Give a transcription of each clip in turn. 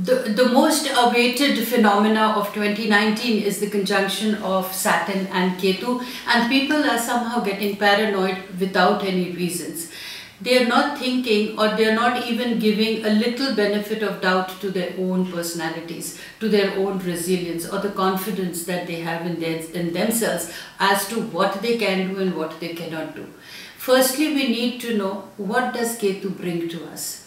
The most awaited phenomena of 2019 is the conjunction of Saturn and Ketu, and people are somehow getting paranoid without any reasons. They are not thinking, or they are not even giving a little benefit of doubt to their own personalities, to their own resilience, or the confidence that they have in themselves as to what they can do and what they cannot do. Firstly, we need to know, what does Ketu bring to us?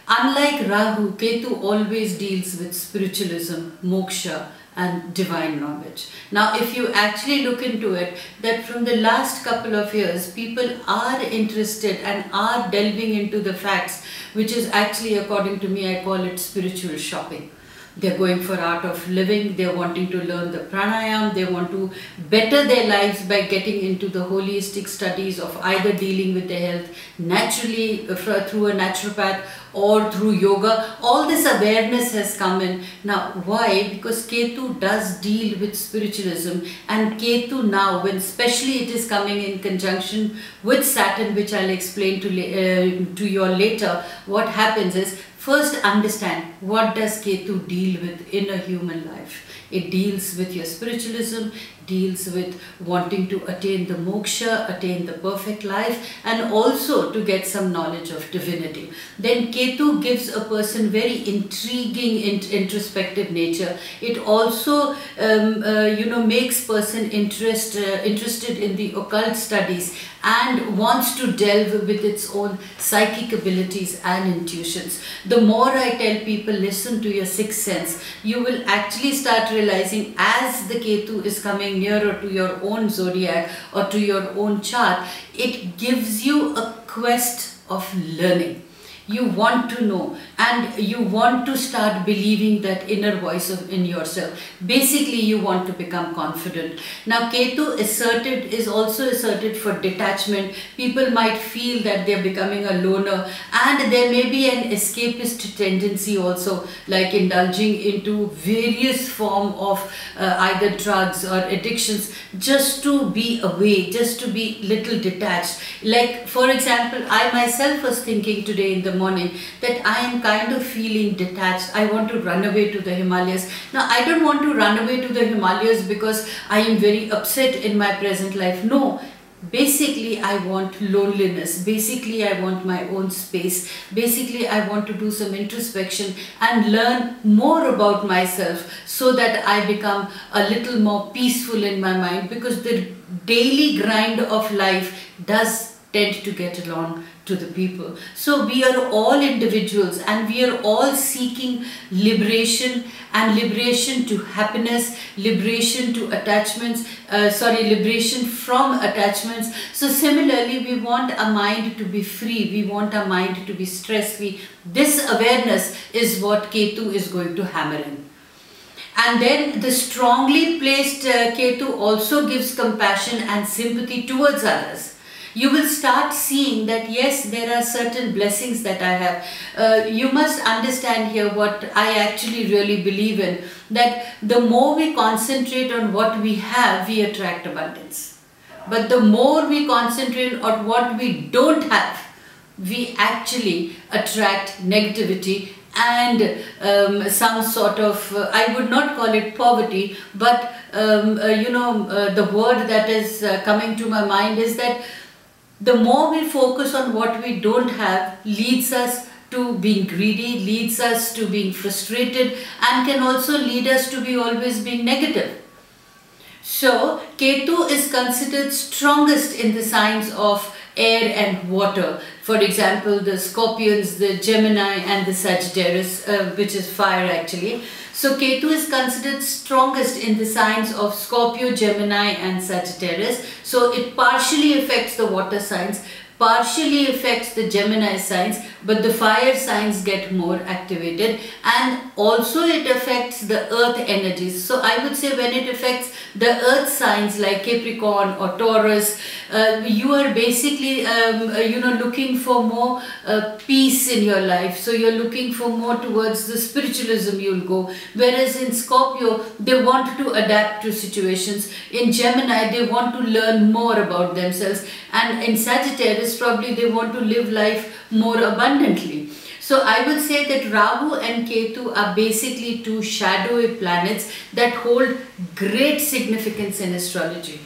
Unlike Rahu, Ketu always deals with spiritualism, moksha and divine knowledge. Now, if you actually look into it, that from the last couple of years, people are interested and are delving into the facts, which is actually, according to me, I call it spiritual shopping. They're going for art of living, they're wanting to learn the pranayam, they want to better their lives by getting into the holistic studies of either dealing with their health naturally through a naturopath or through yoga. All this awareness has come in. Now, why? Because Ketu does deal with spiritualism, and Ketu now, when especially it is coming in conjunction with Saturn, which I'll explain to you all later, what happens is, first understand, what does Ketu deal with in a human life? It deals with your spiritualism, deals with wanting to attain the moksha, attain the perfect life, and also to get some knowledge of divinity. Then Ketu gives a person very intriguing, introspective nature. It also makes person interested in the occult studies and wants to delve with its own psychic abilities and intuitions. The more I tell people, listen to your sixth sense, you will actually start realizing, as the Ketu is coming nearer to your own zodiac or to your own chart, it gives you a quest of learning. You want to know, and you want to start believing that inner voice in yourself. Basically, you want to become confident. Now, Ketu is also asserted for detachment. People might feel that they're becoming a loner, and there may be an escapist tendency also, like indulging into various form of either drugs or addictions, just to be away, just to be little detached. Like, for example, I myself was thinking today in the morning that I am kind of feeling detached. I want to run away to the Himalayas. Now, I don't want to run away to the Himalayas because I am very upset in my present life. No. Basically, I want loneliness. Basically, I want my own space. Basically, I want to do some introspection and learn more about myself so that I become a little more peaceful in my mind, because the daily grind of life does tend to get along to the people. So we are all individuals, and we are all seeking liberation, and liberation to happiness, liberation to attachments, liberation from attachments. So similarly, we want our mind to be free, we want our mind to be stress-free. This awareness is what Ketu is going to hammer in. And then the strongly placed Ketu also gives compassion and sympathy towards others. You will start seeing that yes, there are certain blessings that I have. You must understand here what I actually really believe in, that the more we concentrate on what we have, we attract abundance. But the more we concentrate on what we don't have, we actually attract negativity and some sort of, I would not call it poverty, but the word that is coming to my mind is that the more we focus on what we don't have, leads us to being greedy, leads us to being frustrated, and can also lead us to be always being negative. So, Ketu is considered strongest in the signs of air and water. For example, the Scorpions, the Gemini and the Sagittarius, which is fire actually. So Ketu is considered strongest in the signs of Scorpio, Gemini and Sagittarius. So it partially affects the water signs, partially affects the Gemini signs, but the fire signs get more activated, and also it affects the earth energies. So I would say when it affects the earth signs like Capricorn or Taurus, you are basically looking for more peace in your life. So you're looking for more towards the spiritualism you'll go. Whereas in Scorpio, they want to adapt to situations. In Gemini, they want to learn more about themselves. And in Sagittarius, probably they want to live life more abundantly. So I would say that Rahu and Ketu are basically two shadowy planets that hold great significance in astrology.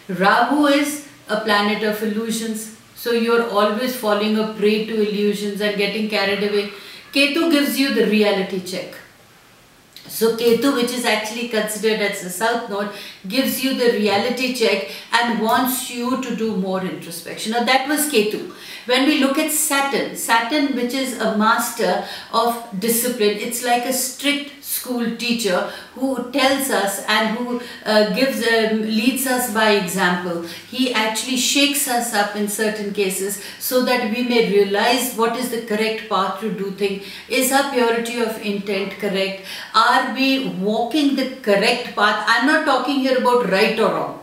Rahu is a planet of illusions, so you're always falling a prey to illusions and getting carried away. Ketu gives you the reality check. So Ketu, which is actually considered as the south node, gives you the reality check and wants you to do more introspection. Now that was Ketu. When we look at Saturn, Saturn, which is a master of discipline, it's like a strict school teacher who tells us and who leads us by example. He actually shakes us up in certain cases so that we may realize what is the correct path to do things. Is our purity of intent correct? Are we walking the correct path? I'm not talking here about right or wrong.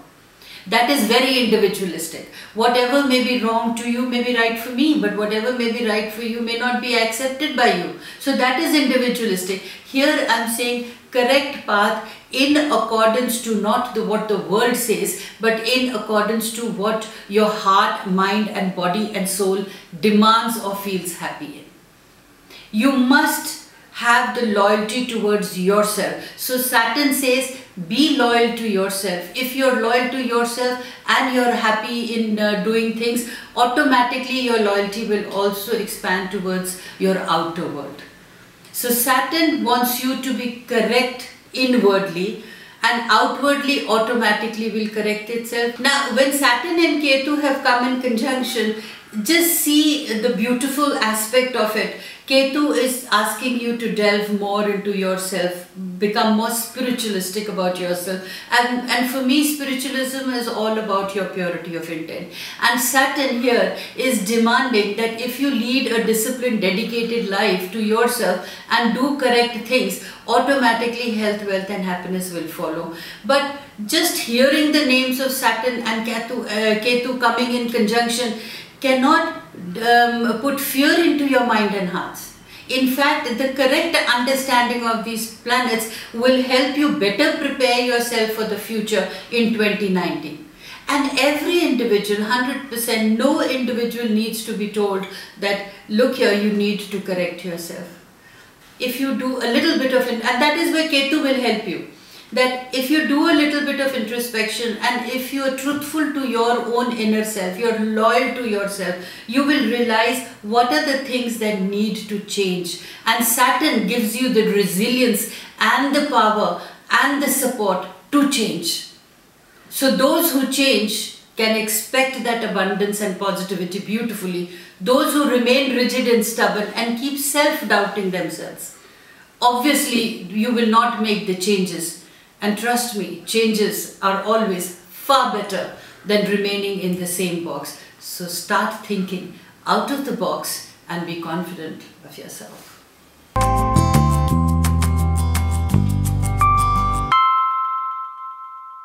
That is very individualistic. Whatever may be wrong to you may be right for me, but whatever may be right for you may not be accepted by you. So that is individualistic. Here I'm saying correct path in accordance to not what the world says, but in accordance to what your heart, mind and body and soul demands or feels happy in. You must have the loyalty towards yourself. So Saturn says, be loyal to yourself. If you're loyal to yourself and you're happy in doing things, automatically your loyalty will also expand towards your outer world. So Saturn wants you to be correct inwardly, and outwardly automatically will correct itself. Now when Saturn and Ketu have come in conjunction, just see the beautiful aspect of it. Ketu is asking you to delve more into yourself, become more spiritualistic about yourself. And for me, spiritualism is all about your purity of intent. And Saturn here is demanding that if you lead a disciplined, dedicated life to yourself and do correct things, automatically health, wealth and happiness will follow. But just hearing the names of Saturn and Ketu coming in conjunction cannot put fear into your mind and hearts. In fact, the correct understanding of these planets will help you better prepare yourself for the future in 2019. And every individual, 100%, no individual needs to be told that, look here, you need to correct yourself. If you do a little bit of it, and that is where Ketu will help you. That if you do a little bit of introspection and if you are truthful to your own inner self, you're loyal to yourself, you will realize what are the things that need to change. And Saturn gives you the resilience and the power and the support to change. So those who change can expect that abundance and positivity beautifully. Those who remain rigid and stubborn and keep self-doubting themselves, obviously you will not make the changes. And trust me, changes are always far better than remaining in the same box. So start thinking out of the box and be confident of yourself.